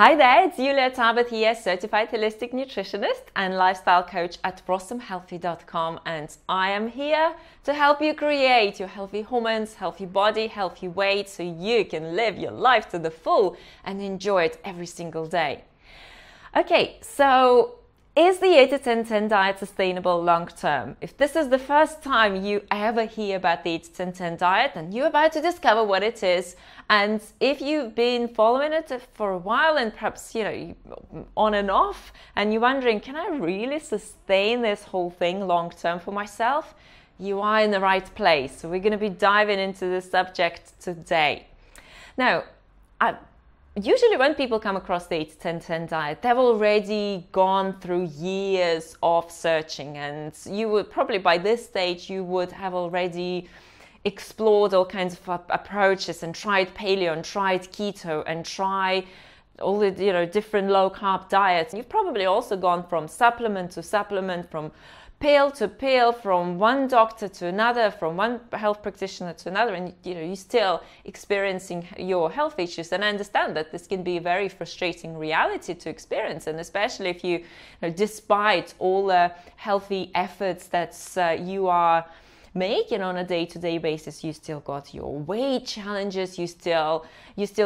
Hi there, it's Julia Tabet here, certified holistic nutritionist and lifestyle coach at blossomhealthy.com, and I am here to help you create your healthy hormones, healthy body, healthy weight so you can live your life to the full and enjoy it every single day. Okay, so is the 8-10-10 diet sustainable long term? If this is the first time you ever hear about the 8-10-10 diet, then you're about to discover what it is. And if you've been following it for a while and perhaps, on and off, and you're wondering, can I really sustain this whole thing long term for myself? You are in the right place. So we're going to be diving into this subject today. Now, usually when people come across the 8-10-10 diet, they've already gone through years of searching, and you would probably by this stage you would have already explored all kinds of approaches and tried paleo and tried keto and tried all the different low carb diets. You've probably also gone from supplement to supplement, from pill to pill, from one doctor to another, from one health practitioner to another, and you're still experiencing your health issues. And I understand that this can be a very frustrating reality to experience, and especially if you despite all the healthy efforts that you are making on a day-to-day basis, you still got your weight challenges, you still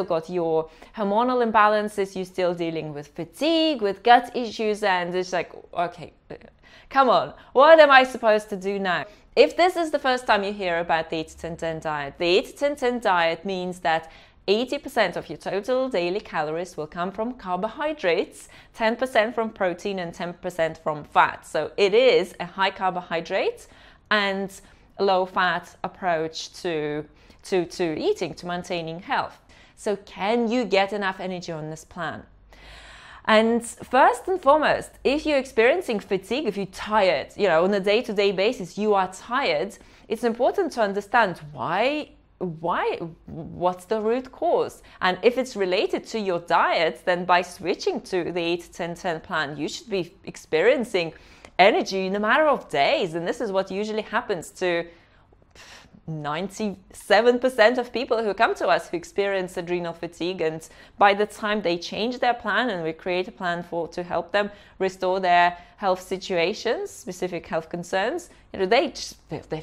got your hormonal imbalances, you're still dealing with fatigue, with gut issues, and it's like, okay, come on, what am I supposed to do now? If this is the first time you hear about the 8-10-10 diet, the 8-10-10 diet means that 80% of your total daily calories will come from carbohydrates, 10% from protein, and 10% from fat. So it is a high carbohydrate and low fat approach to eating, to maintaining health. So can you get enough energy on this plan? And first and foremost, if you're experiencing fatigue, if you're tired, on a day-to-day basis, you are tired, it's important to understand why, what's the root cause? And if it's related to your diet, then by switching to the 8-10-10 plan, you should be experiencing energy in a matter of days. And this is what usually happens to 97% of people who come to us who experience adrenal fatigue, and by the time they change their plan and we create a plan to help them restore their health situations, specific health concerns, they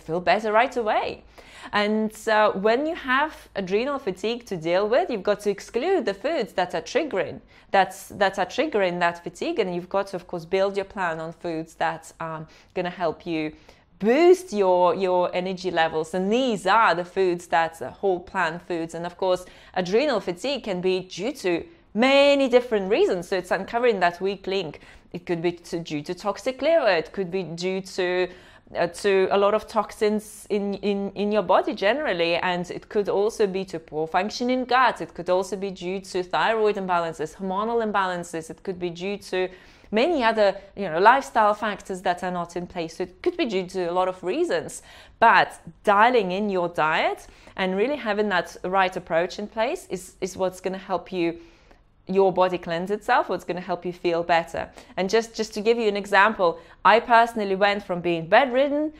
feel better right away. And when you have adrenal fatigue to deal with, you've got to exclude the foods that are triggering that fatigue, and you've got to, of course, build your plan on foods that are going to help you boost your energy levels. And these are the foods that's whole plant foods. And of course, adrenal fatigue can be due to many different reasons. So it's uncovering that weak link. It could be due to toxic liver. It could be due to a lot of toxins in your body generally, and it could also be to poor functioning gut. It could also be due to thyroid imbalances, hormonal imbalances. It could be due to many other lifestyle factors that are not in place. So it could be due to a lot of reasons, but dialing in your diet and really having that right approach in place is what's going to help your body cleanse itself, what's going to help you feel better. And just to give you an example, I personally went from being bedridden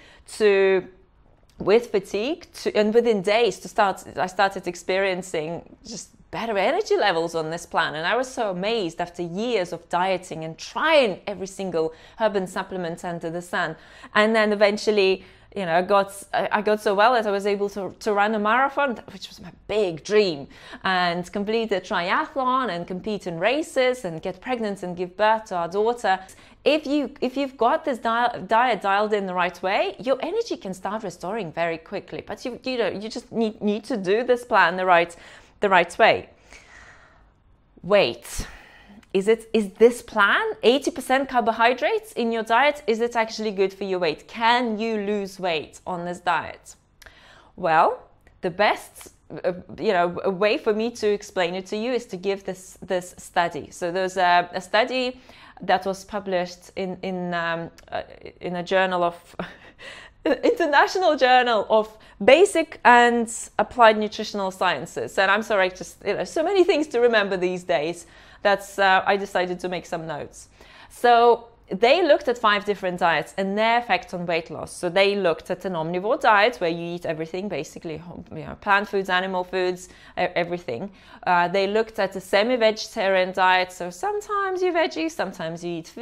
with fatigue and within days I started experiencing just better energy levels on this plan. And I was so amazed after years of dieting and trying every single herb and supplement under the sun. And then eventually, I got so well that I was able to run a marathon, which was my big dream, and complete a triathlon and compete in races and get pregnant and give birth to our daughter. If you've got this diet dialed in the right way, your energy can start restoring very quickly. But you just need to do this plan the right way. Wait. Is this plan 80% carbohydrates in your diet? Is it actually good for your weight? Can you lose weight on this diet? Well, the best a way for me to explain it to you is to give this study. So there's a study that was published in a journal of International Journal of Basic and Applied Nutritional Sciences. And I'm sorry, just so many things to remember these days. I decided to make some notes. So they looked at 5 different diets and their effect on weight loss. So they looked at an omnivore diet where you eat everything, basically, plant foods, animal foods, everything. They looked at a semi-vegetarian diet. So sometimes you veggie, sometimes you eat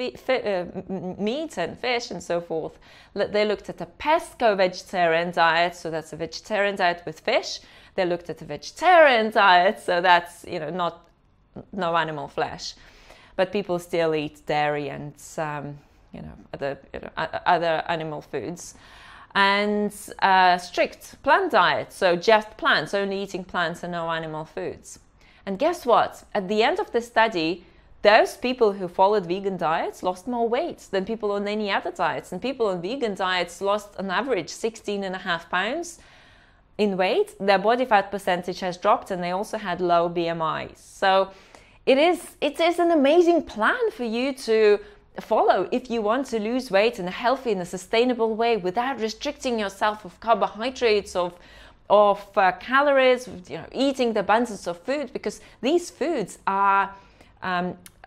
meat and fish and so forth. They looked at a pesco-vegetarian diet. So that's a vegetarian diet with fish. They looked at a vegetarian diet. So that's, no animal flesh. But people still eat dairy and other animal foods, and strict plant diet, so just plants, only eating plants and no animal foods. And guess what? At the end of the study, those people who followed vegan diets lost more weight than people on any other diets, and people on vegan diets lost on average 16.5 pounds in weight. Their body fat percentage has dropped, and they also had low BMIs. So it is an amazing plan for you to follow if you want to lose weight in a healthy and a sustainable way without restricting yourself of carbohydrates, of calories, eating the abundance of food, because these foods are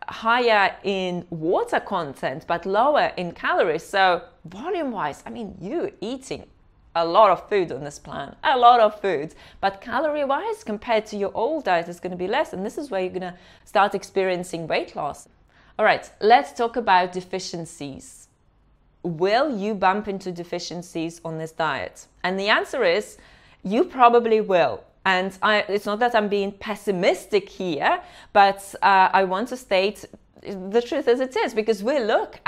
higher in water content but lower in calories. So volume-wise, you're eating a lot of food on this plan, a lot of food, but calorie-wise compared to your old diet is going to be less, and this is where you're going to start experiencing weight loss. All right, let's talk about deficiencies. Will you bump into deficiencies on this diet? And the answer is, you probably will. And it's not that I'm being pessimistic here, but I want to state the truth as it is, because we work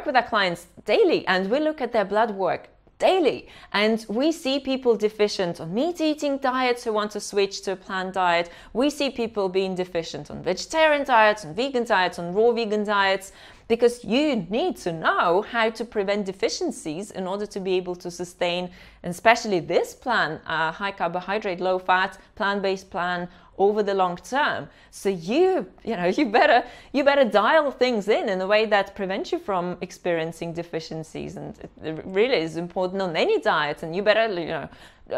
with our clients daily, and we look at their blood work daily, and we see people deficient on meat eating diets who want to switch to a plant diet. We see people being deficient on vegetarian diets, on vegan diets, on raw vegan diets, because you need to know how to prevent deficiencies in order to be able to sustain, and especially this plan, high carbohydrate, low fat, plant-based plan over the long term. So you better dial things in a way that prevents you from experiencing deficiencies, and it really is important on any diet. And you better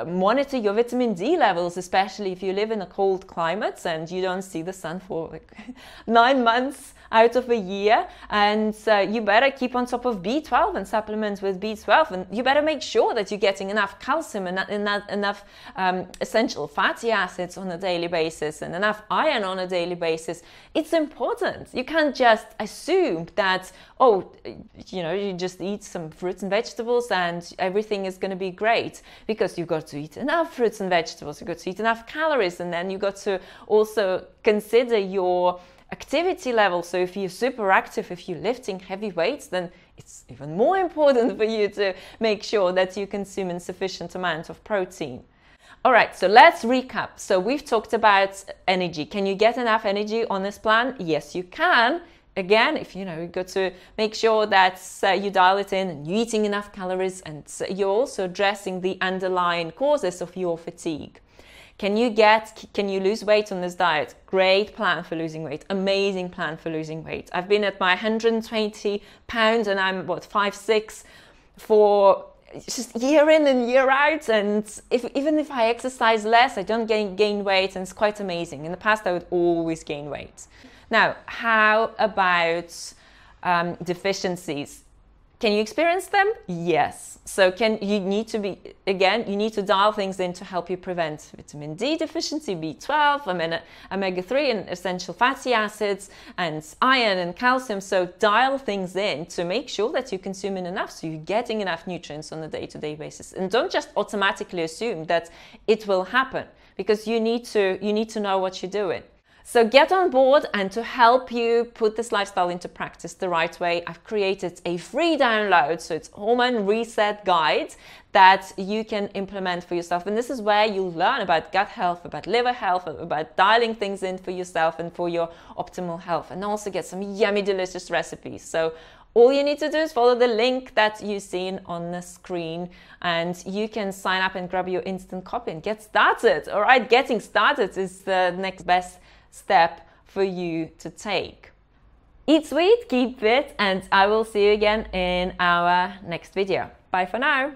monitor your vitamin D levels, especially if you live in a cold climate and you don't see the sun for 9 months out of a year. And you better keep on top of B12 and supplements with B12, and you better make sure that you're getting enough calcium and enough essential fatty acids on a daily basis and enough iron on a daily basis. It's important. You can't just assume that, you just eat some fruits and vegetables and everything is going to be great, because you've got to eat enough fruits and vegetables, you've got to eat enough calories, and then you've got to also consider your activity level. So if you're super active, if you're lifting heavy weights, then it's even more important for you to make sure that you consume a sufficient amount of protein. All right, so let's recap. So we've talked about energy. Can you get enough energy on this plan? Yes, you can. Again, if you've got to make sure that you dial it in and you're eating enough calories, and you're also addressing the underlying causes of your fatigue. Can you lose weight on this diet? Great plan for losing weight. Amazing plan for losing weight. I've been at my 120 pounds and I'm 5'6" for just year in and year out. And even if I exercise less, I don't gain weight, and it's quite amazing. In the past, I would always gain weight. Now, how about deficiencies? Can you experience them? Yes. So you need to dial things in to help you prevent vitamin D deficiency, B12, omega-3 and essential fatty acids, and iron and calcium. So dial things in to make sure that you're consuming enough, so you're getting enough nutrients on a day-to-day basis. And don't just automatically assume that it will happen, because you need to know what you're doing. So get on board, and to help you put this lifestyle into practice the right way, I've created a free download. So it's Hormone Reset Guide that you can implement for yourself. And this is where you'll learn about gut health, about liver health, about dialing things in for yourself and for your optimal health, and also get some yummy, delicious recipes. So all you need to do is follow the link that you've seen on the screen, and you can sign up and grab your instant copy and get started. All right, getting started is the next best step for you to take. Eat sweet, keep fit, and I will see you again in our next video. Bye for now.